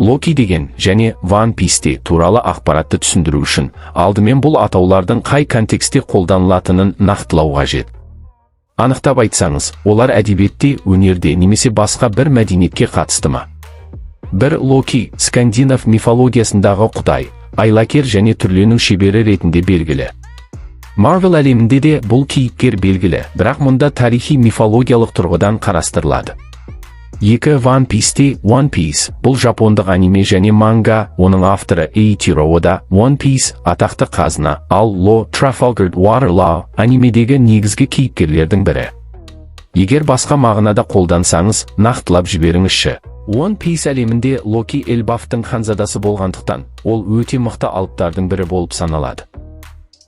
Локи деген және One Piece туралы ақпаратты түсіндіру үшін алдымен бұл атаулардың қай контексте қолданылатынын нақтылау қажет. Анықтап айтсаңыз, олар әдебиетте, өнерде немесе басқа бір мәдениетке қатысты ма? Бір Локи скандинав мифологиясындағы құдай, айлакер және түрлену шебері ретінде белгілі. Marvel әлемінде де бұл кейіпкер белгілі, бірақ мұнда тарихи мифологиялық тұрғыдан қарастырылады. 2. One Piece бұл жапондық аниме және манга, оның авторы Eiichiro Oda. One Piece атақты қазына, ал Law Trafalgar Law анимедегі негізгі кейіпкерлердің бірі. Егер басқа мағынада қолдансаңыз, нақтылап жіберіңізші. One Piece әлемінде Локи Эльбафтың ханзадасы болғандықтан, ол өте мықты алыптардың бірі болып саналады.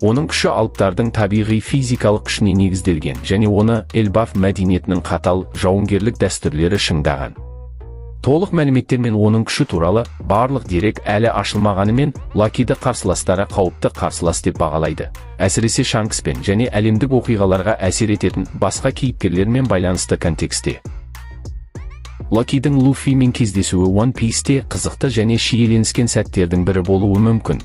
Оның күші алыптардың табиғи физикалық күшіне негізделген және оны Эльбаф мәдениетінің қатал жауынгерлік дәстүрлері шыңдаған. Толық мәліметтермен оның күші туралы барлық дерек әлі ашылмағанымен, Локиді қарсыластары қауіпті қарсылас деп бағалайды. Әсіресе Шанкспен және әлемдік оқиғаларға әсер ететін басқа кейіпкерлермен байланысты контексте. Локидің Луфимен кездесуі One Piece'те қызықты және шиеленіскен сәттердің бірі болуы мүмкін.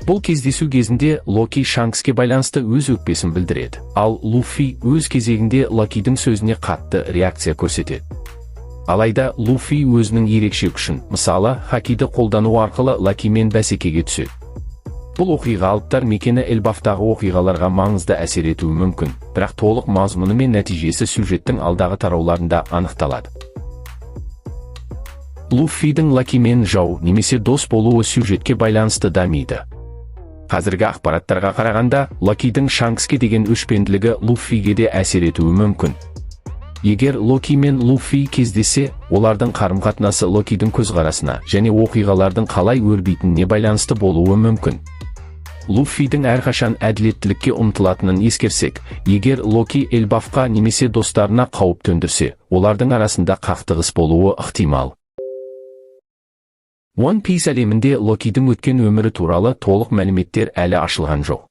Бұл кездесу кезінде Локи Шанкске байланысты өз өкпесін білдіреді, ал Луфи өз кезегінде Локидің сөзіне қатты реакция көрсетеді. Алайда Луфи өзінің ерекше күшін, мысалы, хакиді қолдану арқылы Локимен бәсекеге түседі. Бұл оқиға алыптар мекені Эльбафтағы оқиғаларға маңызды әсер етуі мүмкін, бірақ толық мазмұны мен нәтижесі сюжеттің алдағы тарауларында анықталады. Луфидің Локимен жау немесе дос болуы сюжетке байланысты дамиды. Қазіргі ақпараттарға қарағанда, Локидің Шанкске деген өшпенділігі Луфиге де әсер етуі мүмкін. Егер Локи мен Луфи кездесе, олардың қарым-қатынасы Локидің көзқарасына және оқиғалардың қалай өрбитініне байланысты болуы мүмкін. Луфидің әрқашан әділеттілікке ұмтылатынын ескерсек, егер Локи Эльбафқа немесе достарына қауіп төндірсе, олардың арасында қақтығыс болуы ықтимал. One Piece әлемінде Локидің өткен өмірі туралы толық мәліметтер әлі ашылған жоқ.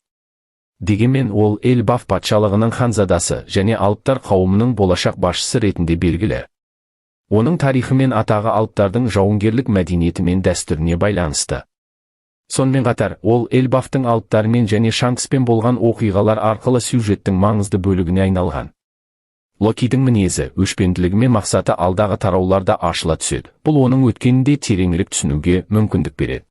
Дегенмен ол Эльбаф патшалығының ханзадасы және алыптар қауымының болашақ басшысы ретінде белгілі. Оның тарихы мен атағы алыптардың жауынгерлік мәдениеті мен дәстүріне байланысты. Сонымен қатар, ол Эльбафтың алыптарымен және Шанкспен болған оқиғалар арқылы сюжеттің маңызды бөлігіне айналған. Локидің мінезі, өшпенділігі мен мақсаты алдағы тарауларда ашыла түседі. Бұл оның өткенінде тереңірек түсінуге мүмкіндік береді.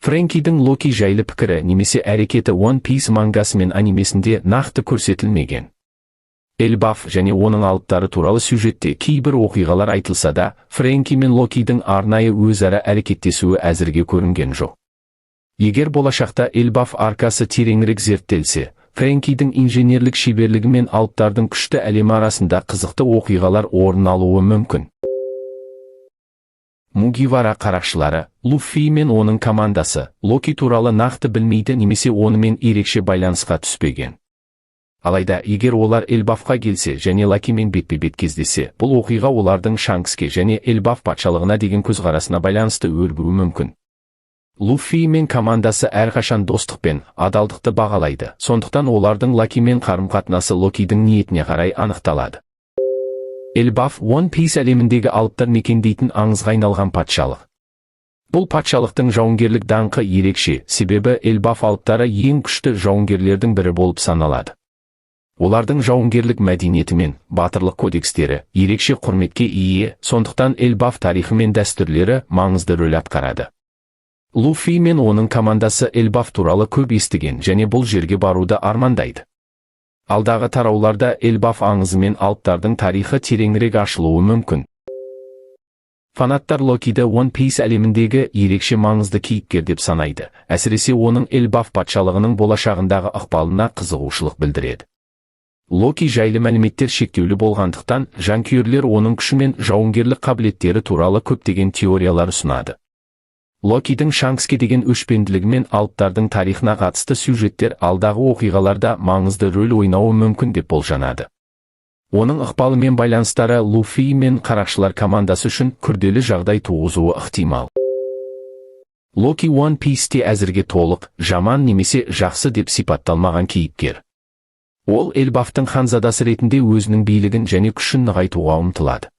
Фрэнкидің Локи жайлы пікірі немесе әрекеті One Piece мангасы мен анимесінде нақты көрсетілмеген. Эльбаф және оның алыптары туралы сюжетте кейбір оқиғалар айтылса да, Фрэнки мен Локидің арнайы өзара әрекеттесуі әзірге көрінген жоқ. Егер болашақта Эльбаф аркасы тереңірек зерттелсе, Фрэнкидің инженерлік шеберлігі мен алыптардың күшті әлемі арасында қызықты оқиғалар орын алуы мүмкін. Мугивара қарақшылары, Луфи мен оның командасы, Локи туралы нақты білмейді немесе онымен ерекше байланысқа түспеген. Алайда, егер олар Эльбафқа келсе және Локимен бетпе-бет кездесе, бұл оқиға олардың Шанкске және Эльбаф патшалығына деген көзқарасына байланысты өрбуі мүмкін. Луфи мен командасы әрқашан достық пен адалдықты бағалайды, сондықтан олардың Локимен қарым-қатынасы Локидің ниетіне қарай анықталады. Эльбаф One Piece әлеміндегі алыптар мекендейтін аңызға айналған патшалық. Бұл патшалықтың жауынгерлік даңқы ерекше, себебі Эльбаф алыптары ең күшті жауынгерлердің бірі болып саналады. Олардың жауынгерлік мәдениеті мен батырлық кодекстері ерекше құрметке ие, сондықтан Эльбаф тарихы мен дәстүрлері маңызды рөл атқарады. Луфи мен оның командасы Эльбаф туралы көп естіген және бұл жерге баруды армандайды. Алдағы тарауларда Эльбаф аңызы мен алыптардың тарихы тереңірек ашылуы мүмкін. Фанаттар Локиді One Piece әлеміндегі ерекше маңызды кейіпкер деп санайды, әсіресе оның Эльбаф патшалығының болашағындағы ықпалына қызығушылық білдіреді. Локи жайлы мәліметтер шектеулі болғандықтан, жанкүйерлер оның күші мен жауынгерлік қабілеттері туралы көптеген теориялар ұсынады. Локидің Шанкске деген өшпенділігі мен алыптардың тарихына қатысты сюжеттер алдағы оқиғаларда маңызды рөл ойнауы мүмкін деп болжанады. Оның ықпалы мен байланыстары Луфи мен қарақшылар командасы үшін күрделі жағдай туғызуы ықтимал. Локи One Piece'те әзірге толық, жаман немесе жақсы деп сипатталмаған кейіпкер. Ол Эльбафтың ханзадасы ретінде өзінің билігін және күшін нығайтуға ұмтылады.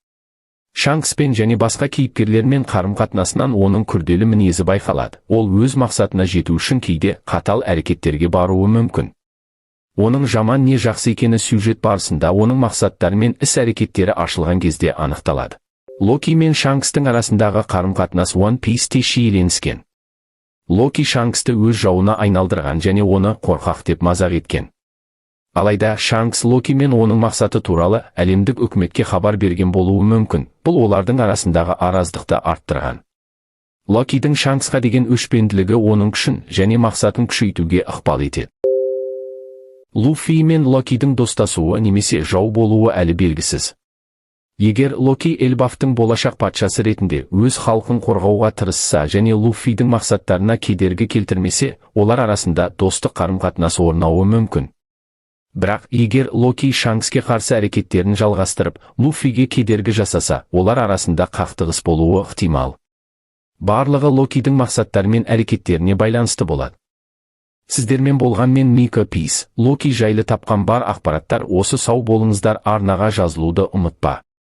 Шанкспен және басқа кейіпкерлермен қарым-қатынасынан оның күрделі мінезі байқалады. Ол өз мақсатына жету үшін кейде қатал әрекеттерге баруы мүмкін. Оның жаман не жақсы екені сюжет барысында оның мақсаттары мен іс-әрекеттері ашылған кезде анықталады. Локи мен Шанкстың арасындағы қарым-қатынас One Piece'те шиеленіскен. Локи Шанксты өз жауына айналдырған және оны қорқақ деп мазақ еткен. Алайда Шанкс Локи мен оның мақсаты туралы әлемдік үкіметке хабар берген болуы мүмкін. Бұл олардың арасындағы араздықты арттырған. Локидің Шанксқа деген өшпенділігі оның күшін және мақсатын күшейтуге ықпал етеді. Луфи мен Локидің достасуы немесе жау болуы әлі белгісіз. Егер Локи Элбафтың болашақ патшасы ретінде өз халқын қорғауға тырысса және Луфидің мақсаттарына кедергі келтірмесе, олар арасында достық қарым-қатынас орнауы мүмкін. Бірақ егер Локи Шанкске қарсы әрекеттерін жалғастырып, Луфиге кедергі жасаса, олар арасында қақтығыс болуы ықтимал. Барлығы Локидің мақсаттары мен әрекеттеріне байланысты болады. Сіздермен болған мен Мика Пис. Локи жайлы тапқан бар ақпараттар осы. Сау болыңыздар. Арнаға жазылуды ұмытпа.